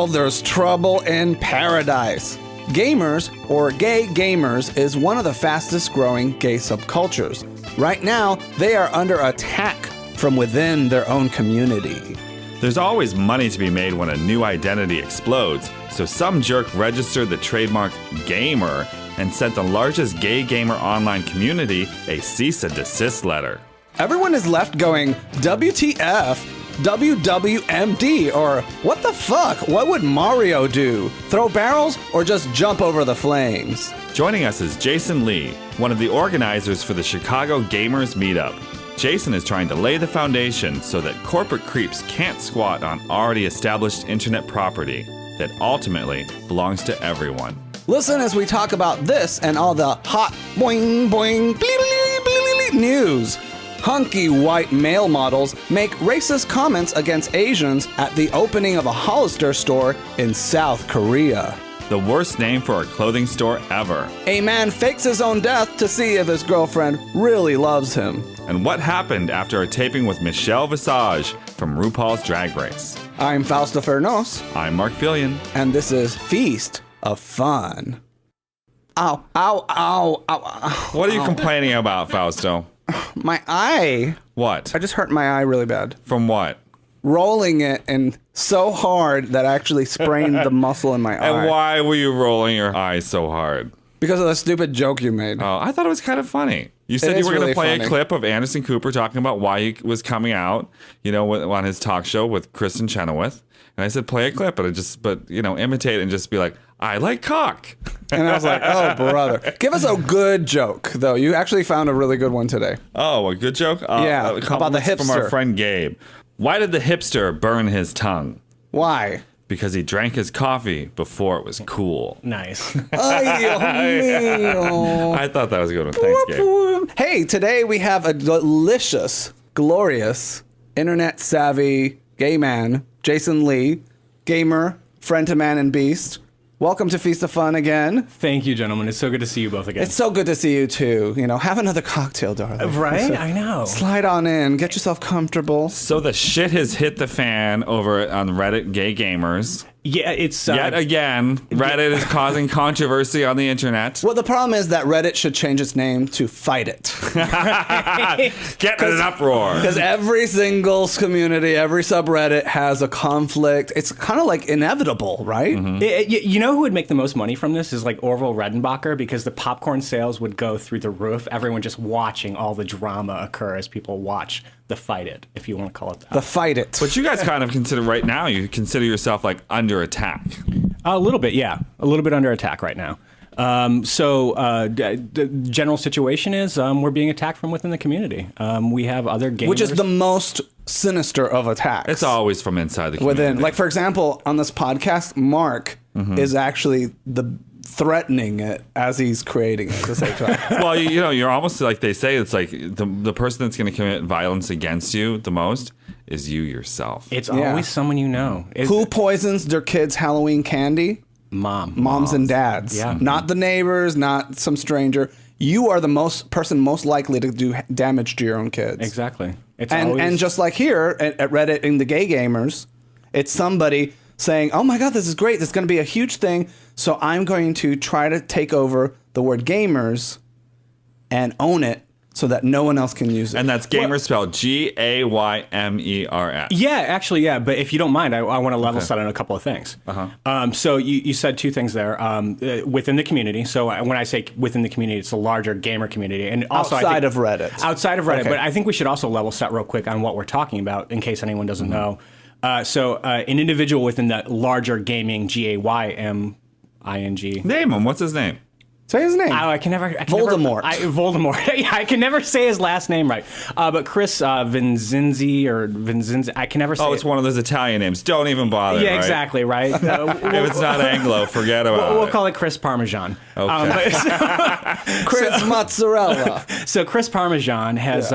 there's trouble in paradise. Gamers, or gay gamers, is one of the fastest growing gay subcultures. Right now, they are under attack from within their own community. There's always money to be made when a new identity explodes, so some jerk registered the trademark gaymer and sent the largest gay gamer online community a cease and desist letter. Everyone is left going, WTF, WWMD, or what the fuck? What would Mario do? Throw barrels or just jump over the flames? Joining us is Jasen Lee, one of the organizers for the Chicago Gaymers Meetup. Jasen is trying to lay the foundation so that corporate creeps can't squat on already established internet property that ultimately belongs to everyone. Listen as we talk about this and all the hot boing boing news. Hunky white male models make racist comments against Asians at the opening of a Hollister store in South Korea. The worst name for a clothing store ever. A man fakes his own death to see if his girlfriend really loves him. And what happened after a taping with Michelle Visage from RuPaul's Drag Race. I'm Fausto Fernos. I'm Mark Fillion. And this is Feast of Fun. Ow, ow, ow, ow. What are you complaining about, Fausto? My eye. What? I just hurt my eye really bad. From what? Rolling it and so hard that I actually sprained the muscle in my eye. And why were you rolling your eye so hard? Because of the stupid joke you made. Oh, I thought it was kind of funny. You said you were going to play a clip of Anderson Cooper talking about why he was coming out, on his talk show with Kristen Chenoweth. And I said, play a clip, imitate and just be like, I like cock. And I was like, oh, brother. Give us a good joke, though. You actually found a really good one today. Oh, a good joke? Yeah, about the hipster. From our friend Gabe. Why did the hipster burn his tongue? Why? Because he drank his coffee before it was cool. Nice. Ay, Dios mío. I thought that was a good one. Thanks, Gabe. Hey, today we have a delicious, glorious, internet-savvy gay man, Jasen Lee, gamer, friend to man and beast. Welcome to Feast of Fun again. Thank you, gentlemen. It's so good to see you both again. It's so good to see you, too. Have another cocktail, darling. Right? I know. Slide on in. Get yourself comfortable. So the shit has hit the fan over on Reddit Gay Gamers. Yeah, it's... Yet again, Reddit is causing controversy on the internet. Well, the problem is that Reddit should change its name to Fight It. Get in an uproar. Because every single community, every subreddit has a conflict. It's kind of like inevitable, right? Mm-hmm. You know who would make the most money from this is like Orville Redenbacher, because the popcorn sales would go through the roof. Everyone just watching all the drama occur as people watch the Fight It, if you want to call it that. The Fight It. But you guys kind of consider right now, you consider yourself like under attack. A little bit, yeah. A little bit under attack right now. The general situation is we're being attacked from within the community. We have other gamers. Which is the most sinister of attacks. It's always from inside the community. Within, like, for example, on this podcast, Mark is actually threatening it as he's creating it at the same time. Well, you're almost like they say, it's like the person that's going to commit violence against you the most is you yourself. It's always someone you know. Who poisons their kids' Halloween candy? Moms and dads. Yeah. Not the neighbors, not some stranger. You are the person most likely to do damage to your own kids. Exactly. And just like here at Reddit in the Gay Gamers, it's somebody saying, oh my God, this is great. This is going to be a huge thing. So I'm going to try to take over the word gamers and own it so that no one else can use it. And that's gamer spelled Gaymers. Yeah, actually, yeah. But if you don't mind, I want to level set on a couple of things. So you said two things there. Within the community. So when I say within the community, it's a larger gamer community. And also outside of Reddit. Outside of Reddit. Okay. But I think we should also level set real quick on what we're talking about in case anyone doesn't know. An individual within that larger gaming, Gayming. Name him. What's his name? Say his name. I can never. Voldemort. Voldemort. Yeah, I can never say his last name right. But Chris Vincenzi, I can never say. Oh, it's one of those Italian names. Don't even bother. Yeah, right? exactly. Right. If it's not Anglo, forget about it. We'll call it Chris Parmesan. Okay. Chris Mozzarella. So Chris Parmesan has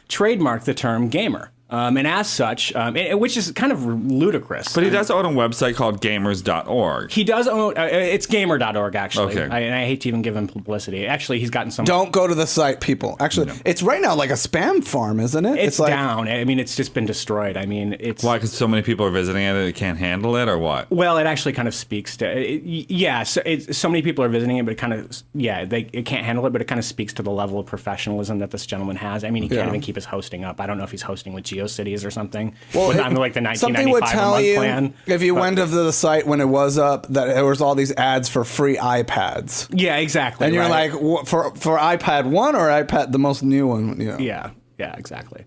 trademarked the term gamer. And as such, which is kind of ludicrous. But he does own a website called gamers.org. He does own, it's gaymer.org, actually. Okay. And I hate to even give him publicity. Actually, he's gotten some... Don't go to the site, people. Actually, it's right now like a spam farm, isn't it? It's like, down. I mean, it's just been destroyed. I mean, it's... Why? Because so many people are visiting it, it can't handle it, or what? Well, it actually kind of speaks to... so many people are visiting it, but it kind of... it can't handle it, but it kind of speaks to the level of professionalism that this gentleman has. I mean, he can't even keep his hosting up. I don't know if he's hosting with GeoCities or something. Well, on like the $19.95 a month plan. If you went to the site when it was up, that there was all these ads for free iPads. Yeah, exactly. And you're like, for iPad 1 or iPad, the most new one? You know? Yeah, exactly.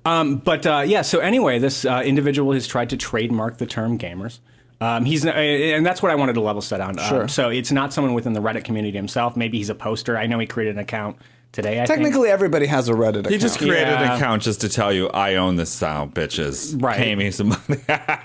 So anyway, this individual has tried to trademark the term gamers. And that's what I wanted to level set on. Sure. So it's not someone within the Reddit community himself. Maybe he's a poster. I know he created an account today, I Technically, think. everybody has a Reddit account. He just created an account just to tell you, I own this style, bitches. Right. Pay me some money.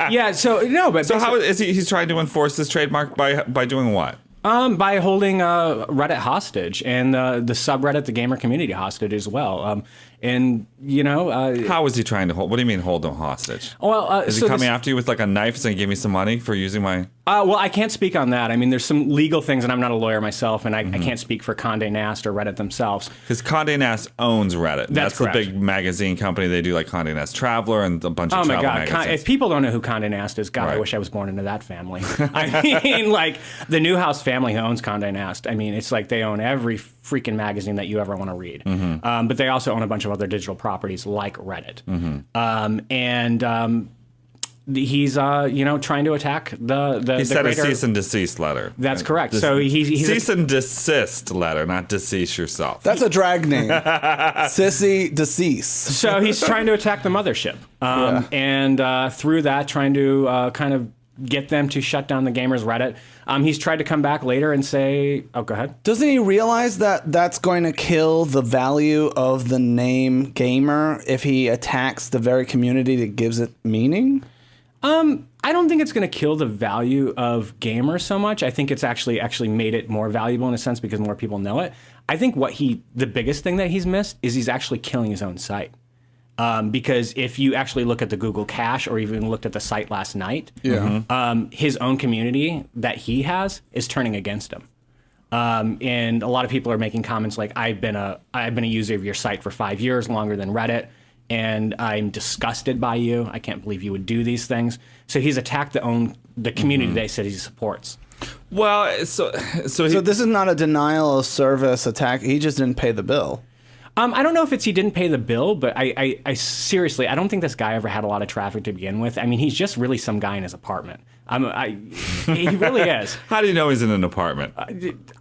Yeah, so, no, but... So how is he's trying to enforce this trademark by doing what? By holding Reddit hostage and the subreddit, the gamer community hostage as well. How is he trying to hold? What do you mean hold them hostage? Well, is he coming after you with like a knife saying, "Give me some money for using my"? Well, I can't speak on that. I mean, there's some legal things, and I'm not a lawyer myself, and I can't speak for Condé Nast or Reddit themselves. Because Condé Nast owns Reddit. That's correct. the big magazine company. They do like Condé Nast Traveler and a bunch of travel magazines. If people don't know who Condé Nast is, God, Right. I wish I was born into that family. I mean, like the Newhouse family who owns Condé Nast. I mean, it's like they own every freaking magazine that you ever want to read. But they also own a bunch of other digital properties like Reddit. He's trying to attack the He sent a greater... cease and desist letter. That's correct. So he's cease and desist letter, not decease yourself. That's a drag name. Sissy Decease. So he's trying to attack the mothership, and through that, trying to kind of get them to shut down the gamers Reddit. He's tried to come back later and say, "Oh, go ahead." Doesn't he realize that that's going to kill the value of the name gamer if he attacks the very community that gives it meaning? I don't think it's going to kill the value of gamer so much. I think it's actually made it more valuable in a sense because more people know it. I think the biggest thing that he's missed is he's actually killing his own site. Because if you actually look at the Google cache or even looked at the site last night, his own community that he has is turning against him. And a lot of people are making comments like, I've been a user of your site for 5 years, longer than Reddit, and I'm disgusted by you. I can't believe you would do these things. So he's attacked the community that he said he supports. Well, so this is not a denial of service attack. He just didn't pay the bill. I don't know if he didn't pay the bill, but I seriously, I don't think this guy ever had a lot of traffic to begin with. I mean, he's just really some guy in his apartment. He really is. How do you know he's in an apartment?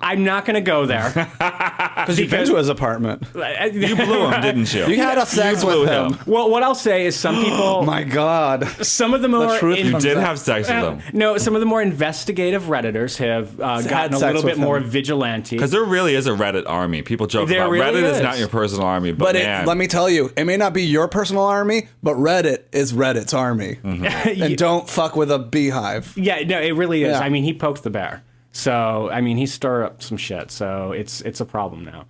I'm not going to go there. Because you've been to his apartment. You blew him, didn't you? You had a sex with him. Well, what I'll say is some people... Oh my God. Some of the more... You did have sex with him. No, some of the more investigative Redditors have gotten a little bit more vigilante. Because there really is a Reddit army. People joke about really Reddit is not your personal army, but man. Let me tell you, it may not be your personal army, but Reddit is Reddit's army. And don't fuck with a beehive. Yeah, no, it really is. Yeah. I mean, he poked the bear. So, I mean, he stirred up some shit. So it's a problem now.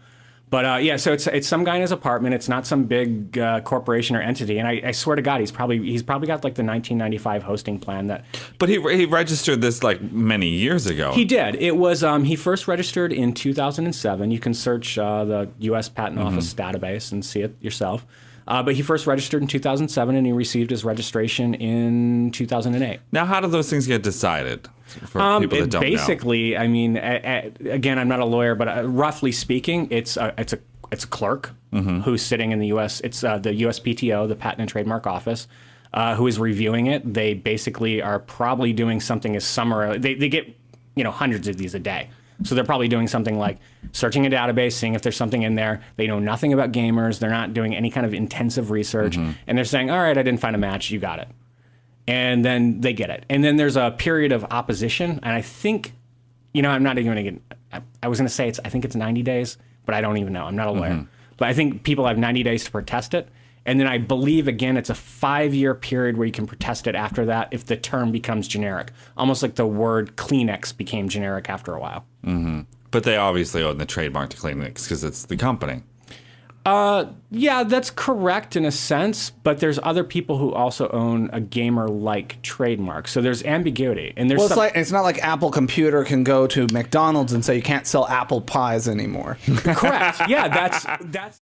But so it's some guy in his apartment. It's not some big corporation or entity. And I swear to God, he's probably got like the 1995 hosting plan that. But he registered this like many years ago. He did. It was he first registered in 2007. You can search the U.S. Patent Office database and see it yourself. But he first registered in 2007, and he received his registration in 2008. Now, how do those things get decided for people that don't basically, know? I mean, again, I'm not a lawyer, but roughly speaking, it's a clerk who's sitting in the U.S. It's the USPTO, the Patent and Trademark Office, who is reviewing it. They basically are probably doing something as summary. They get hundreds of these a day. So they're probably doing something like searching a database, seeing if there's something in there. They know nothing about gamers. They're not doing any kind of intensive research. And they're saying, all right, I didn't find a match. You got it. And then they get it. And then there's a period of opposition. And I think, I'm not even going to get, I was going to say I think it's 90 days, but I don't even know. I'm not a lawyer. But I think people have 90 days to protest it. And then I believe, again, it's a 5-year period where you can protest it after that if the term becomes generic. Almost like the word Kleenex became generic after a while. But they obviously own the trademark to Kleenex because it's the company. Yeah, that's correct in a sense, but there's other people who also own a gamer-like trademark. So there's ambiguity, and there's Well, it's not like Apple Computer can go to McDonald's and say you can't sell apple pies anymore. correct. Yeah, that's